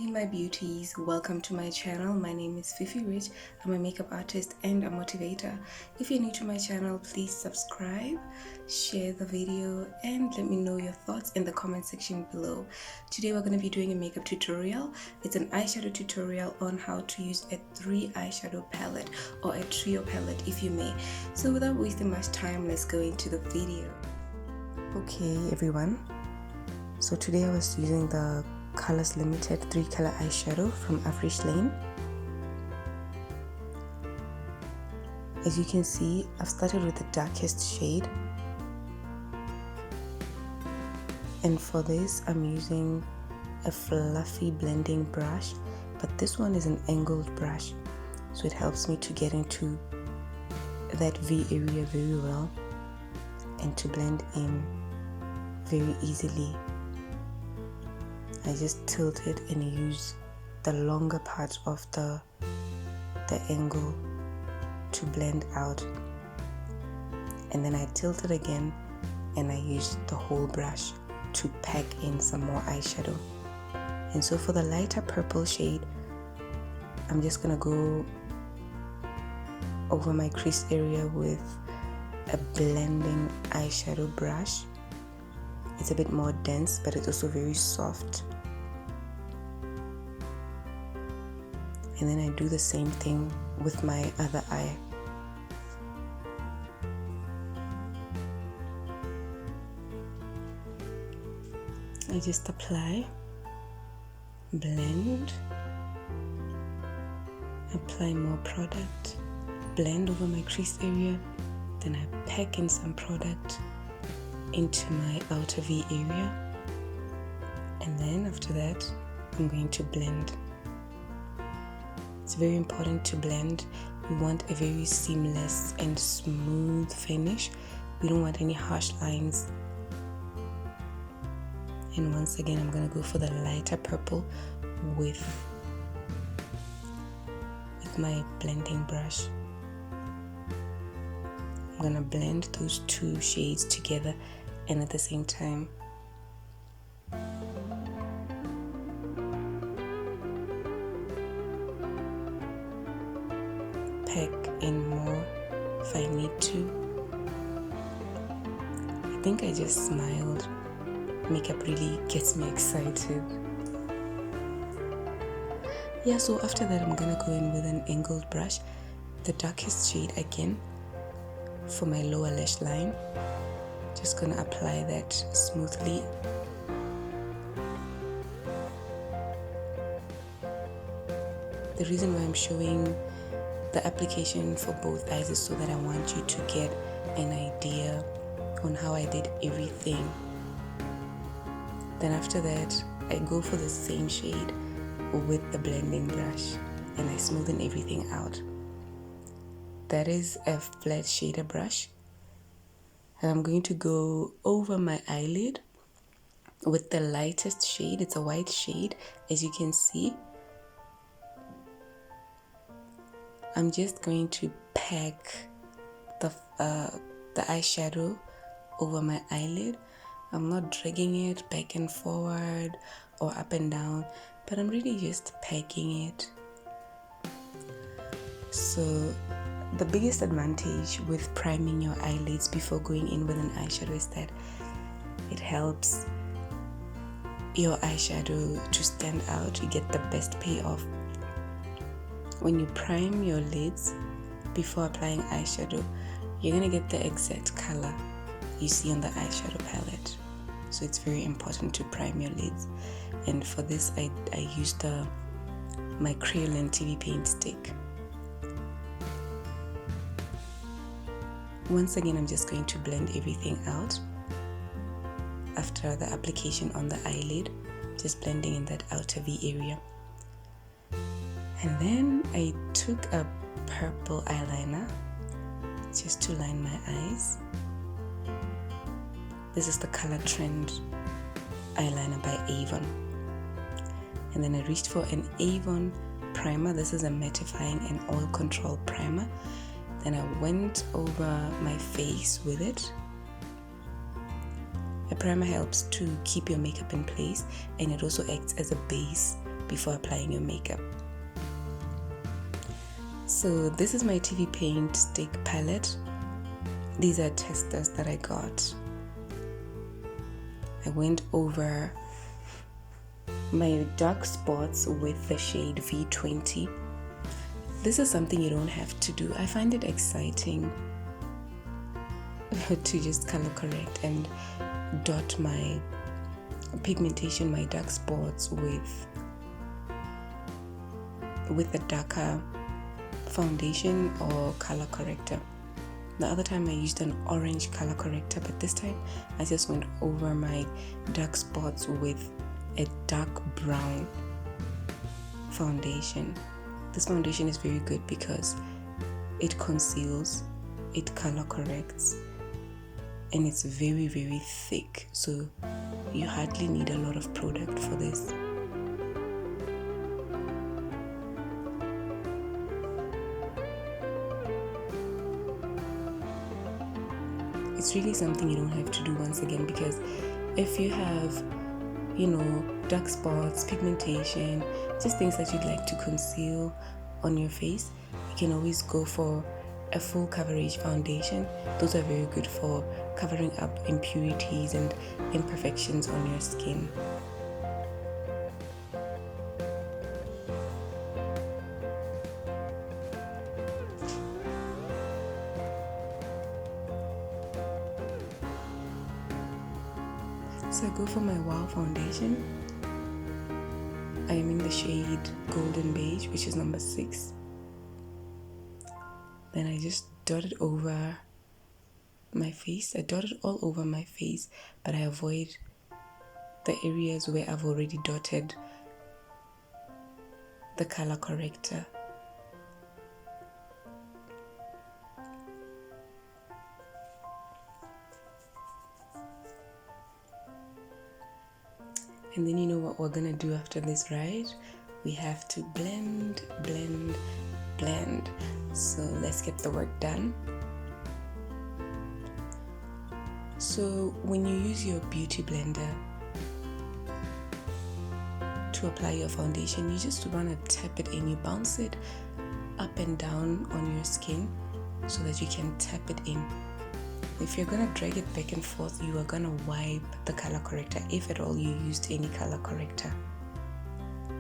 Hey my beauties, welcome to my channel. My name is Fifi Rich. I'm a makeup artist and a motivator. If you're new to my channel, please subscribe, share the video, and let me know your thoughts in the comment section below. Today we're going to be doing a makeup tutorial. It's an eyeshadow tutorial on how to use a 3 eyeshadow palette or a trio palette if you may. So without wasting much time, let's go into the video. Okay everyone, so today I was using the Colors Limited 3 color eyeshadow from shlain. As you can see, I've started with the darkest shade, and for this I'm using a fluffy blending brush, but this one is an angled brush, so it helps me to get into that V area very well and to blend in very easily. I just tilt it and use the longer part of the angle to blend out, and then I tilt it again and I use the whole brush to pack in some more eyeshadow. And so for the lighter purple shade, I'm just gonna go over my crease area with a blending eyeshadow brush. It's a bit more dense, but it's also very soft. And then I do the same thing with my other eye. I just apply, blend, apply more product, blend over my crease area, then I pack in some product into my outer V area, and then after that I'm going to blend. It's very important to blend. We want a very seamless and smooth finish. We don't want any harsh lines. And once again I'm going to go for the lighter purple with my blending brush. I'm going to blend those two shades together, and at the same time pack in more if I need to. I think I just smiled. Makeup really gets me excited. Yeah, so after that I'm gonna go in with an angled brush, the darkest shade again for my lower lash line. Just gonna apply that smoothly. The reason why I'm showing the application for both eyes is so that I want you to get an idea on how I did everything. Then after that I go for the same shade with the blending brush and I smoothen everything out. That is a flat shader brush, and I'm going to go over my eyelid with the lightest shade. It's a white shade, as you can see. I'm just going to pack the eyeshadow over my eyelid. I'm not dragging it back and forward or up and down, but I'm really just packing it. So the biggest advantage with priming your eyelids before going in with an eyeshadow is that it helps your eyeshadow to stand out. You get the best payoff. When you prime your lids before applying eyeshadow, you're gonna get the exact color you see on the eyeshadow palette. So it's very important to prime your lids. And for this I used my Crayola TV paint stick. Once again I'm just going to blend everything out after the application on the eyelid, just blending in that outer V area. And then I took a purple eyeliner just to line my eyes. This is the Color Trend eyeliner by Avon. And then I reached for an Avon primer. This is a mattifying and oil control primer. Then I went over my face with it. A primer helps to keep your makeup in place, and it also acts as a base before applying your makeup. So this is my TV Paint stick palette. These are testers that I got. I went over my dark spots with the shade V20. This is something you don't have to do. I find it exciting to just color correct and dot my pigmentation, my dark spots with a darker foundation or color corrector. The other time I used an orange color corrector, but this time I just went over my dark spots with a dark brown foundation. This foundation is very good because it conceals, it color corrects, and it's very, very thick, so you hardly need a lot of product for this. It's really something you don't have to do once again, because if you have, dark spots, pigmentation, just things that you'd like to conceal on your face, you can always go for a full coverage foundation. Those are very good for covering up impurities and imperfections on your skin. So I go for my Wow foundation. I am in the shade Golden Beige, which is number 6. Then I just dot it over my face. I dot it all over my face, but I avoid the areas where I've already dotted the color corrector. And then you know what we're gonna do after this, right? We have to blend, blend, blend. So let's get the work done. So when you use your beauty blender to apply your foundation, you just wanna tap it in. You bounce it up and down on your skin so that you can tap it in. If you're gonna drag it back and forth, you are gonna wipe the color corrector, if at all you used any color corrector.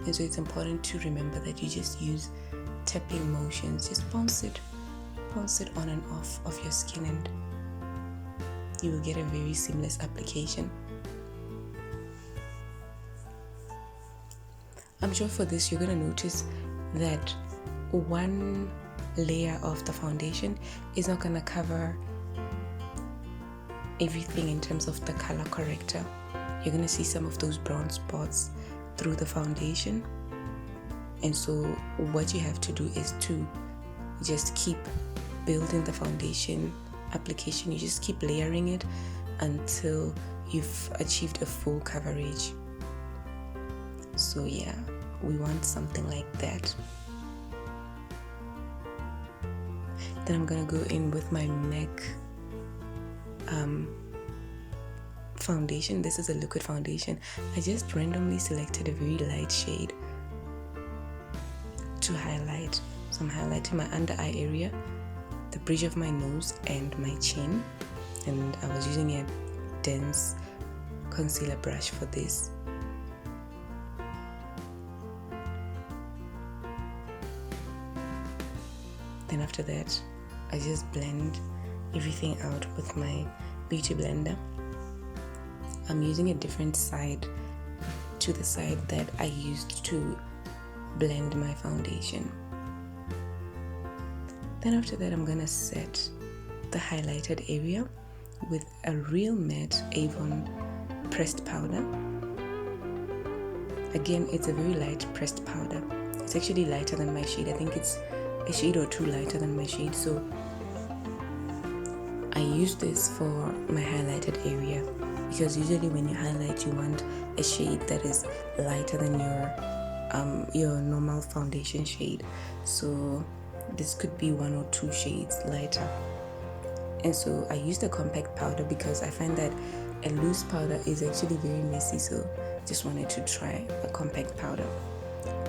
And so it's important to remember that you just use tapping motions. Just bounce it on and off of your skin, and you will get a very seamless application. I'm sure for this you're gonna notice that one layer of the foundation is not gonna cover everything in terms of the color corrector. You're gonna see some of those brown spots through the foundation, and so what you have to do is to just keep building the foundation application. You just keep layering it until you've achieved a full coverage. So yeah, we want something like that. Then I'm gonna go in with my MAC foundation. This is a liquid foundation. I just randomly selected a very light shade to highlight. So I'm highlighting my under eye area, the bridge of my nose, and my chin. And I was using a dense concealer brush for this. Then after that, I just blend everything out with my beauty blender. I'm using a different side to the side that I used to blend my foundation. Then after that, I'm gonna set the highlighted area with a real matte Avon pressed powder. Again, it's a very light pressed powder. It's actually lighter than my shade. I think it's a shade or two lighter than my shade, so I use this for my highlighted area, because usually when you highlight, you want a shade that is lighter than your normal foundation shade. So this could be 1 or 2 shades lighter. And so I use the compact powder because I find that a loose powder is actually very messy, so just wanted to try a compact powder.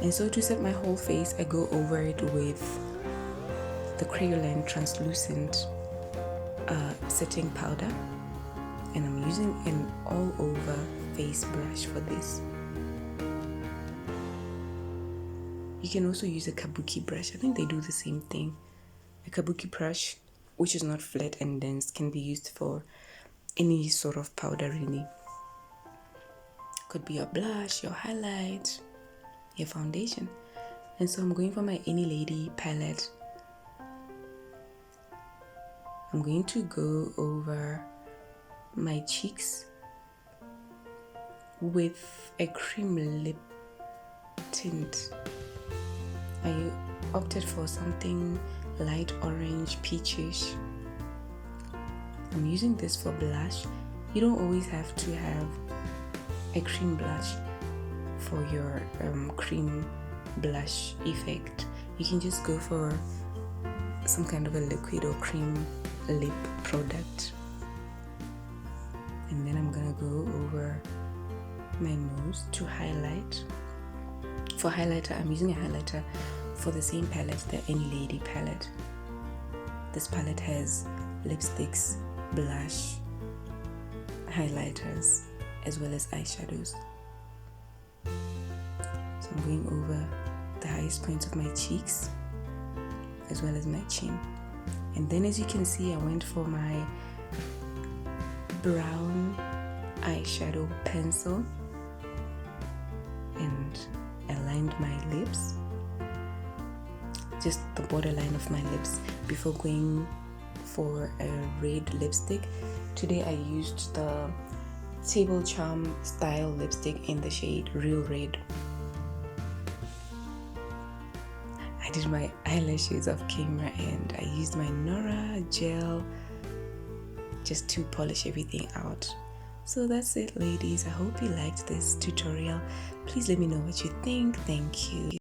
And so to set my whole face, I go over it with the Crayolan translucent setting powder, and I'm using an all over face brush for this. You can also use a kabuki brush. I think they do the same thing. A kabuki brush, which is not flat and dense, can be used for any sort of powder really. Could be your blush, your highlight, your foundation. And so I'm going for my Any Lady palette. I'm going to go over my cheeks with a cream lip tint. I opted for something light orange, peachish. I'm using this for blush. You don't always have to have a cream blush for your cream blush effect. You can just go for some kind of a liquid or cream lip product. And then I'm gonna go over my nose to highlight. For highlighter, I'm using a highlighter for the same palette, the Any Lady palette. This palette has lipsticks, blush, highlighters, as well as eyeshadows. So I'm going over the highest points of my cheeks as well as my chin. And then as you can see, I went for my brown eyeshadow pencil and I lined my lips, just the borderline of my lips, before going for a red lipstick. Today I used the Table Charm style lipstick in the shade Real Red. I did my eyelashes off camera and I used my Nora gel just to polish everything out. So that's it, ladies. I hope you liked this tutorial. Please let me know what you think. Thank you.